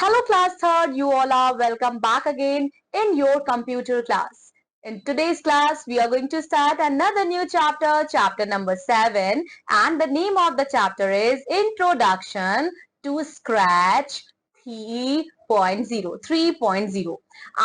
Hello class third, you all are welcome back again in your computer class. In today's class, we are going to start another new chapter, chapter number 7, and the name of the chapter is Introduction to Scratch 3.0. 3.0.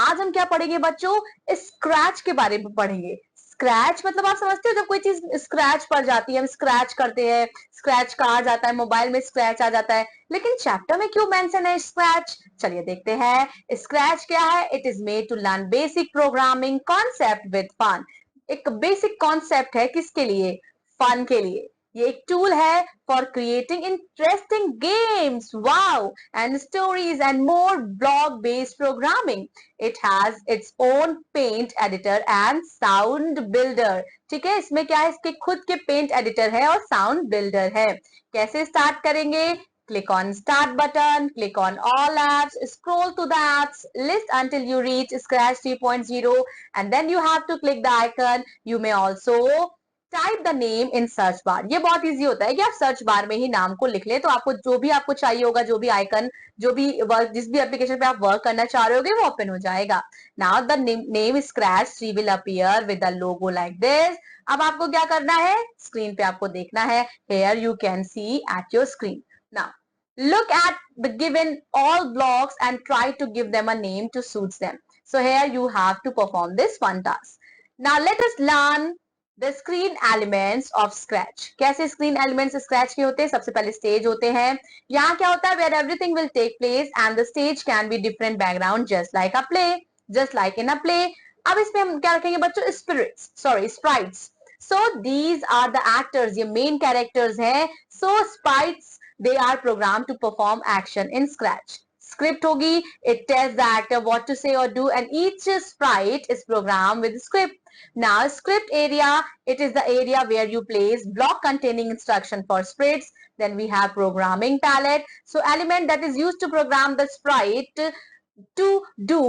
आज हम क्या पढ़ेंगे बच्चों? Scratch के बारे में पढ़ेंगे। Scratch मतलब आप समझते हो जब कोई चीज स्क्रैच पड़ जाती है, हम स्क्रैच करते हैं, स्क्रैच का आ जाता है, मोबाइल में स्क्रैच आ जाता है, लेकिन चैप्टर में क्यों मेंशन है स्क्रैच? चलिए देखते हैं स्क्रैच क्या है। It is made to learn basic programming concept with fun. एक बेसिक कॉन्सेप्ट है किसके लिए? फन के लिए। ये एक टूल है for creating interesting games, wow, and stories and more block based programming. It has its own paint editor and sound builder. ठीक है, इसमें क्या है, इसके खुद के पेंट एडिटर है और साउंड बिल्डर है। कैसे स्टार्ट करेंगे? Click on start button, click on all apps, scroll to the apps list until you reach Scratch 3.0 and then you have to click the icon. You may also type the name in search bar. ये बहुत easy होता है कि आप search bar में ही नाम को लिख ले, तो आपको जो भी आपको चाहिए होगा, जो भी आइकन, जो भी वर्क, जिस भी एप्लीकेशन पे आप वर्क करना चाह रहे होगे वो ओपन हो जाएगा। Now the name scratch 3 will appear with the logo like this. अब आपको क्या करना है? स्क्रीन पे आपको देखना है। Here you can see at your screen. Now look at the given all blocks and try to give them a name to suit them. So here you have to perform this one task. Now let us learn the screen elements of Scratch. कैसे screen elements Scratch के होते हैं? सबसे पहले stage होते हैं। यहाँ क्या होता है? Where everything will take place and the stage can be different background just like a play, just like in a play. अब इसमें हम क्या रखेंगे बच्चों? Sprites. So these are the actors, ये main characters हैं. So sprites they are programmed to perform action in Scratch. Script होगी, it tells the actor what to say or do, and each sprite is programmed with script. Now, script area, it is the area where you place block containing instruction for sprites. Then we have programming palette. So, element that is used to program the sprite to do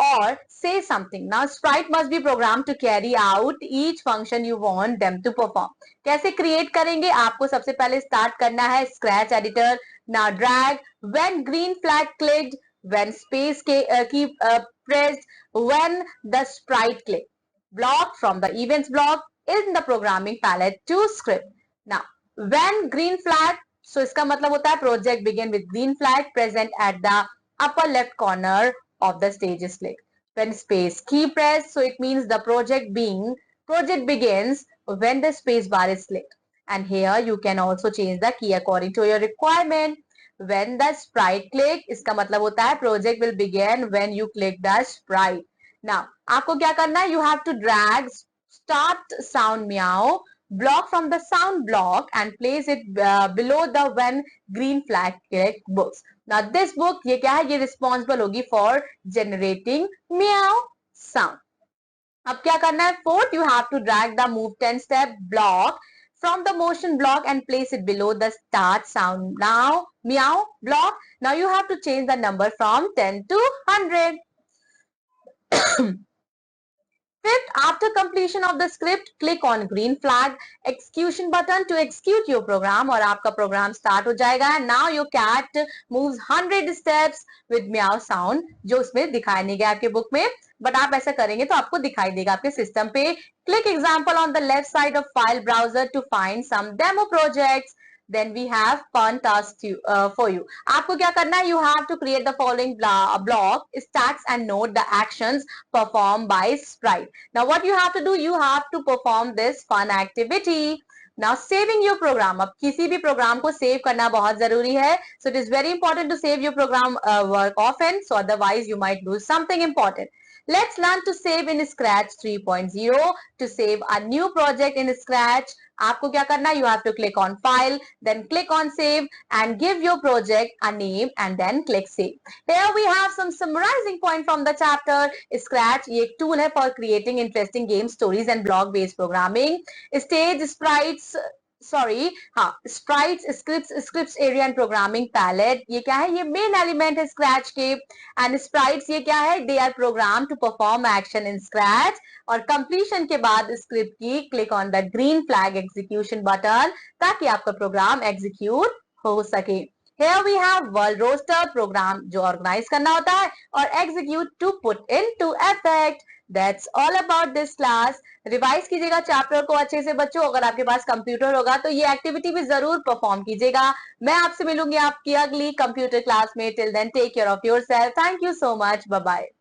or say something. Now, sprite must be programmed to carry out each function you want them to perform. कैसे create करेंगे? आपको सबसे पहले start करना है Scratch editor. Now drag when green flag clicked, when space key pressed, when the sprite clicked. Block from the events block in the programming palette to script. Now, when green flag, so इसका मतलब होता है project begin with green flag present at the upper left corner of the stage is clicked. When space key pressed, so it means the project begins when the space bar is clicked. And here you can also change the key according to your requirement. When the sprite click, इसका मतलब होता है project will begin when you click the sprite. Now, आपको क्या करना है? You have to drag start sound meow block from the sound block and place it below the when green flag click books. Now this book ये क्या है? ये responsible होगी for generating meow sound. अब क्या करना है? Fourth, you have to drag the move 10 step block from the motion block and place it below the start sound now meow block. Now you have to change the number from 10 to 100. Fifth, after completion of the script, click on green flag execution button to execute your program और आपका program start हो जाएगा. Now your cat moves 100 steps with meow sound जो उसमें दिखाई नहीं गया आपके बुक में, बट आप ऐसा करेंगे तो आपको दिखाई देगा आपके सिस्टम पे. Click example on the left side of file browser to find some demo projects. Then we have fun task for you. आपको क्या करना है? You have to create the following block, stacks and note the actions performed by sprite. Now what you have to do? You have to perform this fun activity. Now saving your program. अब किसी भी programme को save करना बहुत जरूरी है. So it is very important to save your program work often. So otherwise you might lose something important. Let's learn to save in Scratch 3.0. To save a new project in Scratch, आपको क्या करना है? You have to click on File, then click on Save and give your project a name and then click Save. Here we have some summarizing point from the chapter. Scratch ये एक tool है for creating interesting game stories and block based programming. Stage sprites sprites, scripts area and programming palette. ये क्या है? ये main element है Scratch के. And sprites ये क्या है? They are programmed to perform action in Scratch. और completion के बाद script की click on the green flag execution button ताकि आपका program execute हो सके. Here we have world roster program जो organize करना होता है और execute to put into effect. That's all about this class. Revise कीजिएगा चैप्टर को अच्छे से बच्चों। अगर आपके पास कंप्यूटर होगा तो ये एक्टिविटी भी जरूर परफॉर्म कीजिएगा। मैं आपसे मिलूंगी आपकी अगली कंप्यूटर क्लास में। Till then take care of yourself. Thank you so much. Bye bye.